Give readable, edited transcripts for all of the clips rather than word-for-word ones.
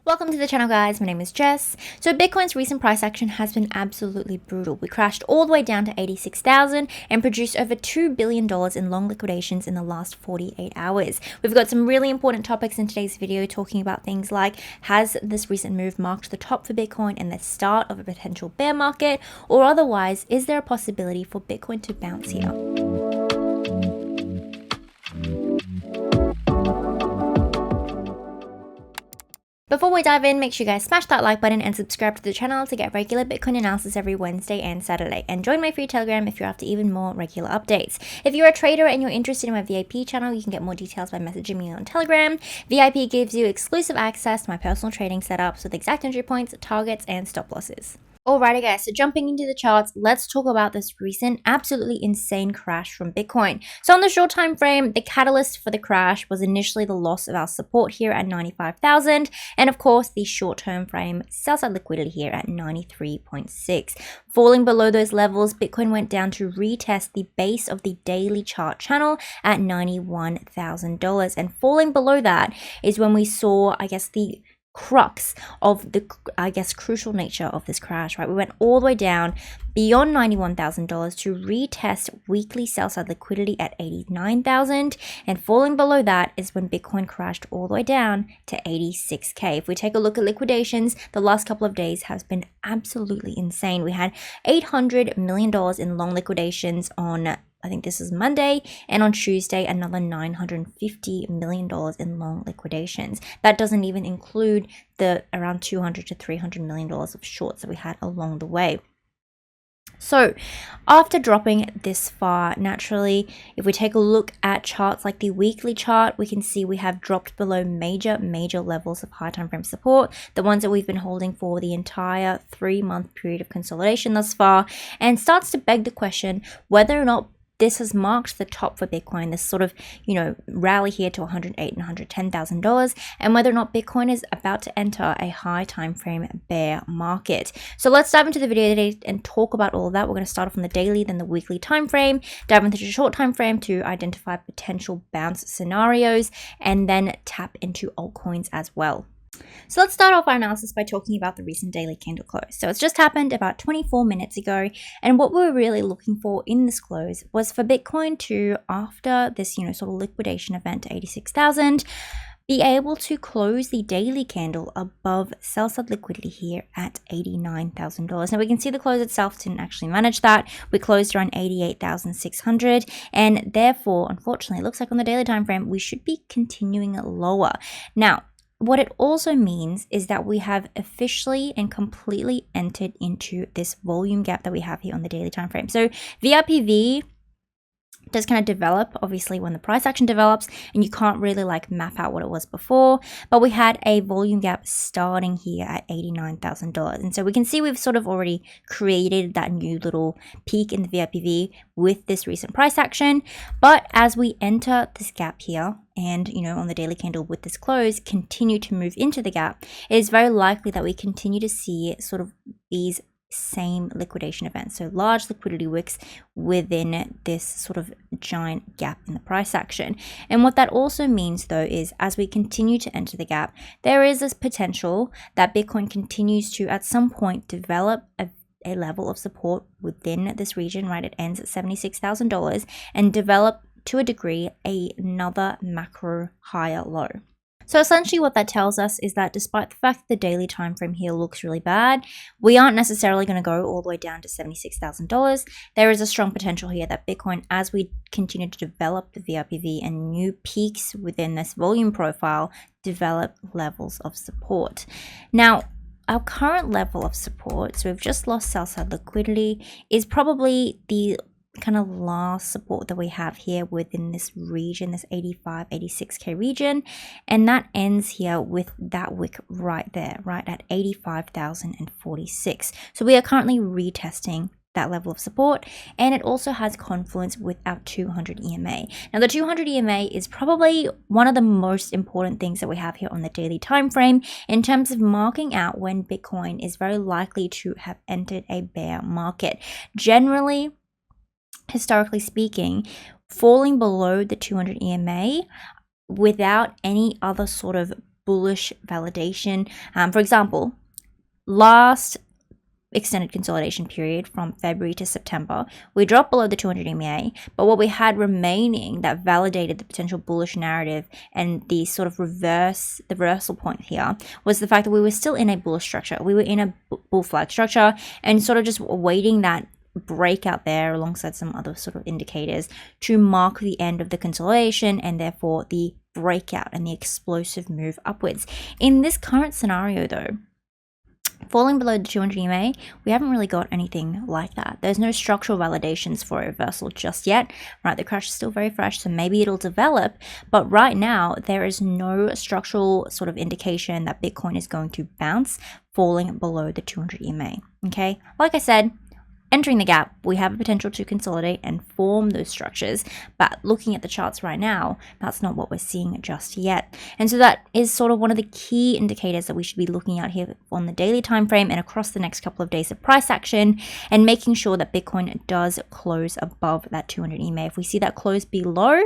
Welcome to the channel, guys. My name is Jess. So Bitcoin's recent price action has been absolutely brutal. We crashed all the way down to 86,000 and produced over $2 billion in long liquidations in the last 48 hours. We've got some really important topics in today's video talking about things like, has this recent move marked the top for Bitcoin and the start of a potential bear market, or otherwise, is there a possibility for Bitcoin to bounce here? Before we dive in, make sure you guys smash that like button and subscribe to the channel to get regular Bitcoin analysis every Wednesday and Saturday. And join my free Telegram if you're after even more regular updates. If you're a trader and you're interested in my VIP channel, you can get more details by messaging me on Telegram. VIP gives you exclusive access to my personal trading setups with exact entry points, targets, and stop losses. Alrighty guys, so jumping into the charts, let's talk about this recent absolutely insane crash from Bitcoin. So on the short time frame, the catalyst for the crash was initially the loss of our support here at 95,000, and of course the short term frame sell side liquidity here at 93.6. Falling below those levels, Bitcoin went down to retest the base of the daily chart channel at $91,000, and falling below that is when we saw, the crux of the, crucial nature of this crash, right? We went all the way down beyond $91,000 to retest weekly sell side liquidity at 89,000, and falling below that is when Bitcoin crashed all the way down to 86K. If we take a look at liquidations, the last couple of days has been absolutely insane. We had $800 million in long liquidations on, I think this is Monday, and on Tuesday another $950 million in long liquidations. That doesn't even include the around $200 to $300 million of shorts that we had along the way. So after dropping this far, naturally, if we take a look at charts like the weekly chart, we can see we have dropped below major levels of high time frame support, the ones that we've been holding for the entire 3-month period of consolidation thus far, and starts to beg the question whether or not this has marked the top for Bitcoin, this sort of, rally here to $108,000 and $110,000, and whether or not Bitcoin is about to enter a high time frame bear market. So let's dive into the video today and talk about all of that. We're going to start off on the daily, then the weekly time frame, dive into the short time frame to identify potential bounce scenarios, and then tap into altcoins as well. So let's start off our analysis by talking about the recent daily candle close. So it's just happened about 24 minutes ago, and what we were really looking for in this close was for Bitcoin to, after this, sort of liquidation event to 86,000, be able to close the daily candle above sell side liquidity here at $89,000. Now we can see the close itself didn't actually manage that. We closed around 88,600, and therefore, unfortunately, it looks like on the daily time frame we should be continuing lower. Now, what it also means is that we have officially and completely entered into this volume gap that we have here on the daily time frame. So VRPV does kind of develop, obviously, when the price action develops, and you can't really map out what it was before, but we had a volume gap starting here at $89,000, and so we can see we've sort of already created that new little peak in the VRPV with this recent price action. But as we enter this gap here, and on the daily candle with this close continue to move into the gap, it is very likely that we continue to see sort of these same liquidation events, so large liquidity wicks within this sort of giant gap in the price action. And what that also means, though, is as we continue to enter the gap, there is this potential that Bitcoin continues to at some point develop a level of support within this region, right? It ends at $76,000, and develop to a degree another macro higher low. So essentially what that tells us is that despite the fact that the daily time frame here looks really bad, we aren't necessarily going to go all the way down to $76,000. There is a strong potential here that Bitcoin, as we continue to develop the VRPV and new peaks within this volume profile, develop levels of support. Now, our current level of support, so we've just lost sell side liquidity, is probably the kind of last support that we have here within this region, this 86K region, and that ends here with that wick right there, right at 85,046. So we are currently retesting that level of support, and it also has confluence with our 200 EMA. Now the 200 EMA is probably one of the most important things that we have here on the daily time frame in terms of marking out when Bitcoin is very likely to have entered a bear market. Generally, historically speaking, falling below the 200 EMA without any other sort of bullish validation. For example, last extended consolidation period from February to September, we dropped below the 200 EMA, but what we had remaining that validated the potential bullish narrative and the sort of reversal point here was the fact that we were still in a bullish structure. We were in a bull flag structure and sort of just awaiting that breakout there alongside some other sort of indicators to mark the end of the consolidation and therefore the breakout and the explosive move upwards. In this current scenario though, falling below the 200 EMA, we haven't really got anything like that. There's no structural validations for a reversal just yet, right? The crash is still very fresh, so maybe it'll develop, but right now there is no structural sort of indication that Bitcoin is going to bounce falling below the 200 EMA, okay? Like I said, entering the gap, we have a potential to consolidate and form those structures, but looking at the charts right now, that's not what we're seeing just yet. And so that is sort of one of the key indicators that we should be looking at here on the daily time frame and across the next couple of days of price action, and making sure that Bitcoin does close above that 200 EMA. If we see that close below,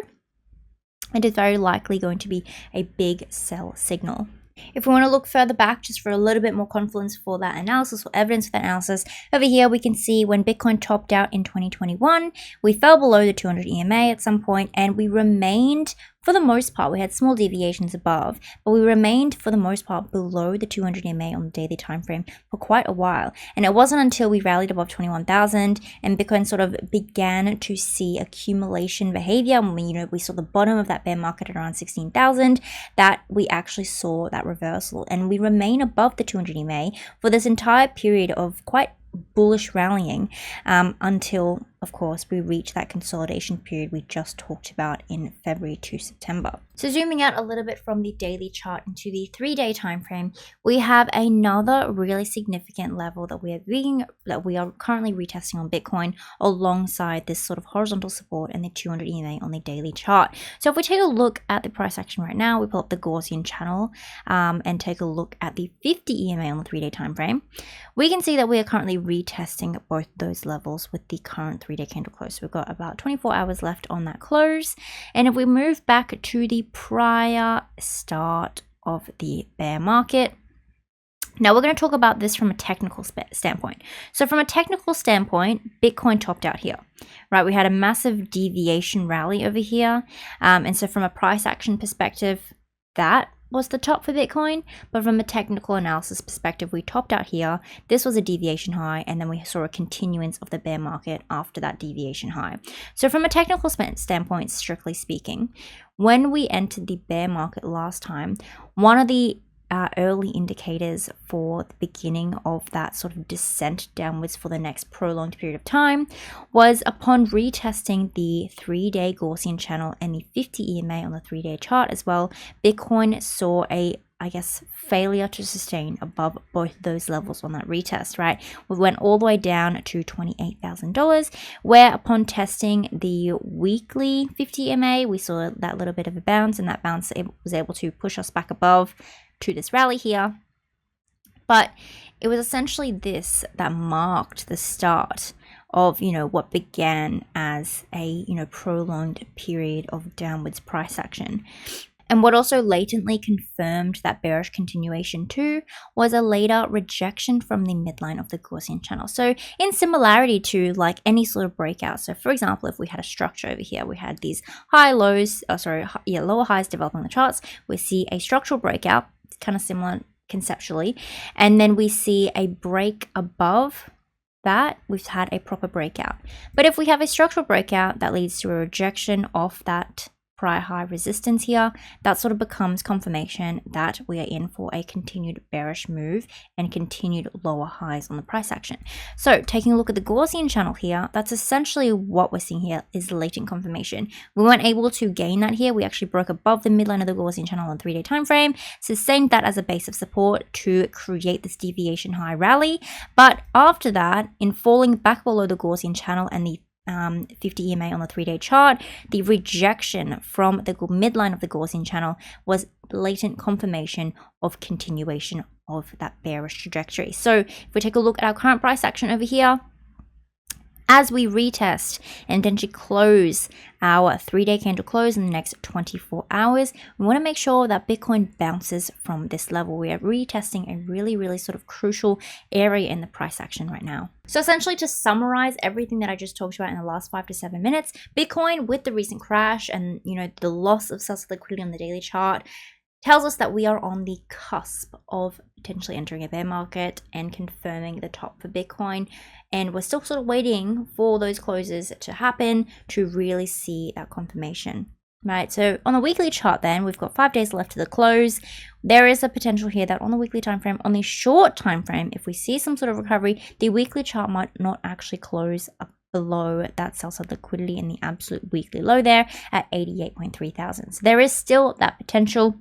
it is very likely going to be a big sell signal. If we want to look further back just for a little bit more confluence for that analysis or evidence for that analysis, over here we can see when Bitcoin topped out in 2021, we fell below the 200 EMA at some point and we remained, for the most part, we had small deviations above, but we remained for the most part below the 200 EMA on the daily time frame for quite a while. And it wasn't until we rallied above 21,000 and Bitcoin sort of began to see accumulation behavior, when we saw the bottom of that bear market at around 16,000, that we actually saw that reversal. And we remain above the 200 EMA for this entire period of quite bullish rallying until, of course, we reach that consolidation period we just talked about in February to September. So zooming out a little bit from the daily chart into the 3-day time frame, we have another really significant level that we are currently retesting on Bitcoin alongside this sort of horizontal support and the 200 EMA on the daily chart. So if we take a look at the price action right now, we pull up the Gaussian channel and take a look at the 50 EMA on the 3-day time frame, we can see that we are currently retesting both those levels with the current 3-day candle close. So we've got about 24 hours left on that close. And if we move back to the prior start of the bear market, now we're going to talk about this from a technical standpoint. So from a technical standpoint, Bitcoin topped out here, right? We had a massive deviation rally over here. And so from a price action perspective, that was the top for Bitcoin, but from a technical analysis perspective, we topped out here. This was a deviation high, and then we saw a continuance of the bear market after that deviation high. So from a technical standpoint, strictly speaking, when we entered the bear market last time, one of the early indicators for the beginning of that sort of descent downwards for the next prolonged period of time was upon retesting the 3-day Gaussian channel and the 50 EMA on the 3-day chart as well, Bitcoin saw a, failure to sustain above both those levels on that retest, right? We went all the way down to $28,000, where upon testing the weekly 50 EMA, we saw that little bit of a bounce, and that bounce was able to push us back above to this rally here. But it was essentially this that marked the start of what began as a prolonged period of downwards price action. And what also latently confirmed that bearish continuation too was a later rejection from the midline of the Gaussian channel. So in similarity to like any sort of breakout. So for example, if we had a structure over here, we had these lower highs developing the charts, we see a structural breakout, kind of similar conceptually, and then we see a break above that, we've had a proper breakout. But if we have a structural breakout that leads to a rejection of that prior high resistance here, that sort of becomes confirmation that we are in for a continued bearish move and continued lower highs on the price action. So taking a look at the Gaussian channel here, that's essentially what we're seeing here is latent confirmation. We weren't able to gain that here. We actually broke above the midline of the Gaussian channel on 3-day time frame, sustained that as a base of support to create this deviation high rally. But after that, in falling back below the Gaussian channel and the 50 EMA on the 3-day chart, the rejection from the midline of the Gaussian channel was latent confirmation of continuation of that bearish trajectory. So if we take a look at our current price action over here, as we retest and potentially close our 3-day candle close in the next 24 hours, we want to make sure that Bitcoin bounces from this level. We are retesting a really sort of crucial area in the price action right now. So essentially, to summarize everything that I just talked about in the last 5 to 7 minutes, Bitcoin, with the recent crash and the loss of self-liquidity on the daily chart, tells us that we are on the cusp of potentially entering a bear market and confirming the top for Bitcoin. And we're still sort of waiting for those closes to happen to really see that confirmation. Right, so on the weekly chart then, we've got 5 days left to the close. There is a potential here that on the weekly time frame, on the short time frame, if we see some sort of recovery, the weekly chart might not actually close up below that sell-side liquidity in the absolute weekly low there at 88.3 thousand. So there is still that potential.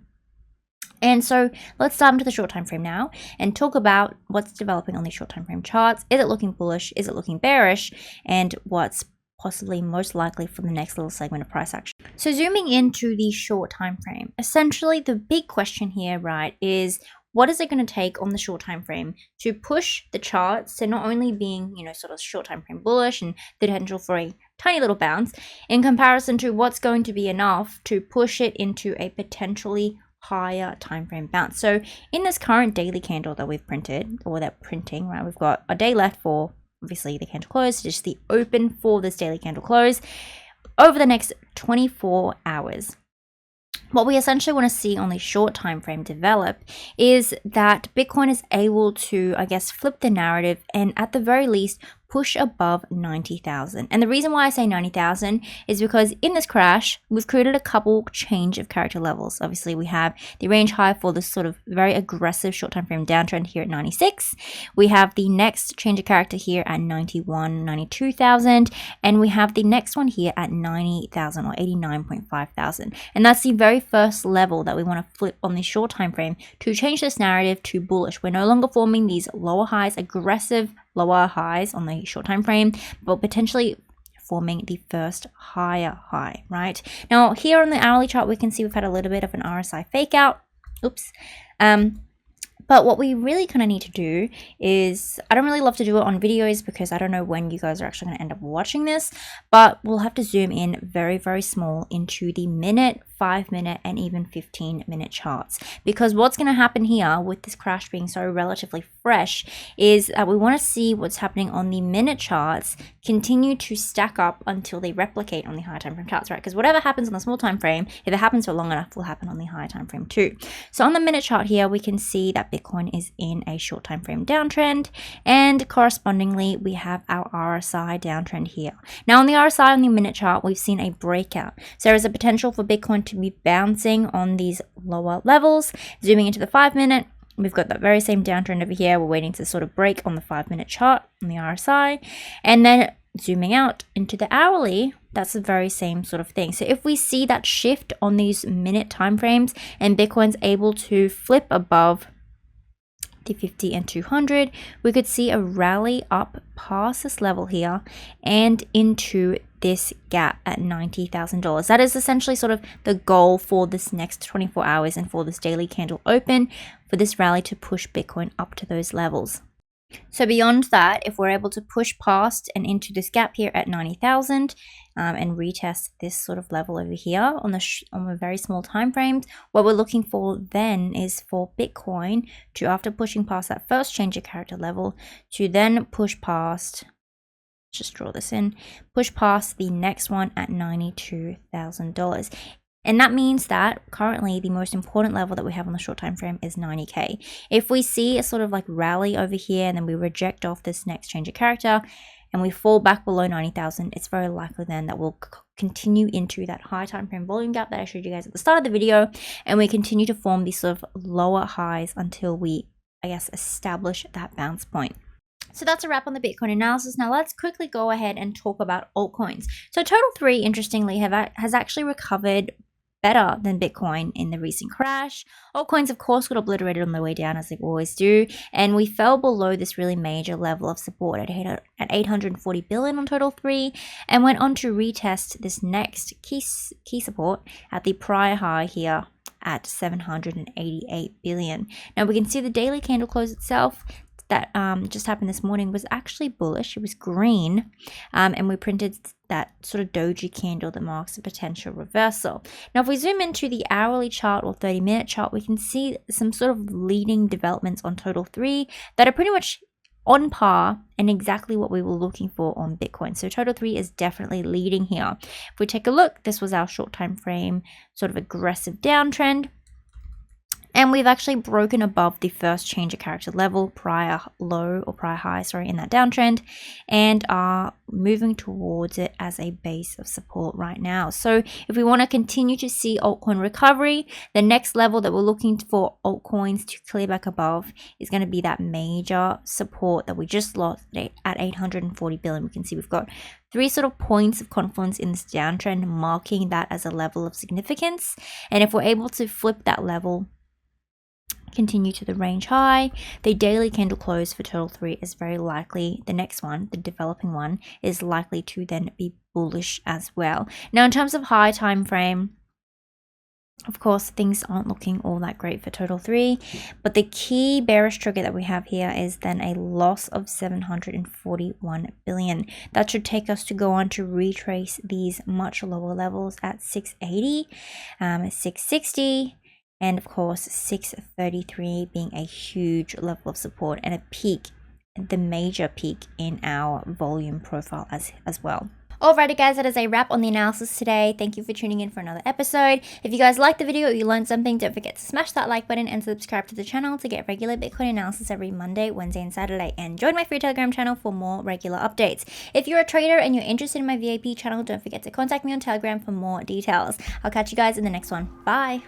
And so let's dive into the short time frame now and talk about what's developing on these short time frame charts. Is it looking bullish? Is it looking bearish? And what's possibly most likely from the next little segment of price action. So zooming into the short time frame, essentially the big question here, right, is what is it going to take on the short time frame to push the charts to not only being, sort of short time frame bullish and the potential for a tiny little bounce in comparison to what's going to be enough to push it into a potentially higher time frame bounce. So in this current daily candle that we've printed, or that printing, right, we've got a day left for obviously the candle close, just the open for this daily candle close over the next 24 hours. What we essentially want to see on the short time frame develop is that Bitcoin is able to, I guess, flip the narrative and at the very least push above 90,000. And the reason why I say 90,000 is because in this crash, we've created a couple change of character levels. Obviously, we have the range high for this sort of very aggressive short time frame downtrend here at 96. We have the next change of character here at 91, 92,000. And we have the next one here at 90,000 or 89.5 thousand. And that's the very first level that we want to flip on the short time frame to change this narrative to bullish. We're no longer forming these lower highs, aggressive lower highs on the short time frame, but potentially forming the first higher high, right? Now here on the hourly chart, we can see we've had a little bit of an RSI fake out. Oops. But what we really kind of need to do is, I don't really love to do it on videos because I don't know when you guys are actually going to end up watching this, but we'll have to zoom in very small into the minute, 5-minute, and even 15-minute charts. Because what's going to happen here with this crash being so relatively fresh is that we want to see what's happening on the minute charts continue to stack up until they replicate on the higher time frame charts, right? Because whatever happens on the small time frame, if it happens for long enough, will happen on the higher time frame too. So on the minute chart here, we can see that Bitcoin is in a short time frame downtrend, and correspondingly we have our RSI downtrend here. Now on the RSI on the minute chart, we've seen a breakout. So there is a potential for Bitcoin to be bouncing on these lower levels. Zooming into the 5-minute, we've got that very same downtrend over here. We're waiting to sort of break on the 5-minute chart on the RSI, and then zooming out into the hourly, that's the very same sort of thing. So if we see that shift on these minute time frames and Bitcoin's able to flip above the 50 and 200, we could see a rally up past this level here and into this gap at $90,000. That is essentially sort of the goal for this next 24 hours and for this daily candle open, for this rally to push Bitcoin up to those levels. So beyond that, if we're able to push past and into this gap here at 90,000 and retest this sort of level over here on the very small time frames, what we're looking for then is for Bitcoin to, after pushing past that first change of character level, to then push past, just draw this in, push past the next one at $92,000. And that means that currently the most important level that we have on the short time frame is 90K. If we see a sort of like rally over here and then we reject off this next change of character and we fall back below 90,000, it's very likely then that we'll continue into that high time frame volume gap that I showed you guys at the start of the video, and we continue to form these sort of lower highs until we, I guess, establish that bounce point. So that's a wrap on the Bitcoin analysis. Now let's quickly go ahead and talk about altcoins. So Total 3, interestingly, has actually recovered better than Bitcoin in the recent crash. Altcoins, of course, got obliterated on the way down, as they always do, and we fell below this really major level of support at 840 billion on Total 3, and went on to retest this next key support at the prior high here at 788 billion. Now we can see the daily candle close itself that just happened this morning was actually bullish. It was green, and we printed that sort of doji candle that marks a potential reversal. Now, if we zoom into the hourly chart or 30-minute chart, we can see some sort of leading developments on total 3 that are pretty much on par and exactly what we were looking for on Bitcoin. So total 3 is definitely leading here. If we take a look, this was our short time frame sort of aggressive downtrend. And we've actually broken above the first change of character level, prior low or prior high, in that downtrend, and are moving towards it as a base of support right now. So if we want to continue to see altcoin recovery, the next level that we're looking for altcoins to clear back above is going to be that major support that we just lost at 840 billion. We can see we've got 3 sort of points of confluence in this downtrend, marking that as a level of significance. And if we're able to flip that level, continue to the range high, the daily candle close for total 3 is very likely, the next one, the developing one, is likely to then be bullish as well. Now, in terms of high time frame, of course, things aren't looking all that great for total 3, but the key bearish trigger that we have here is then a loss of 741 billion. That should take us to go on to retrace these much lower levels at 680, 660, and of course 633 being a huge level of support and a peak, the major peak in our volume profile as well. Alrighty guys, that is a wrap on the analysis today. Thank you for tuning in for another episode. If you guys liked the video or you learned something, don't forget to smash that like button and subscribe to the channel to get regular Bitcoin analysis every Monday, Wednesday, and Saturday. And join my free Telegram channel for more regular updates. If you're a trader and you're interested in my VIP channel, don't forget to contact me on Telegram for more details. I'll catch you guys in the next one. Bye!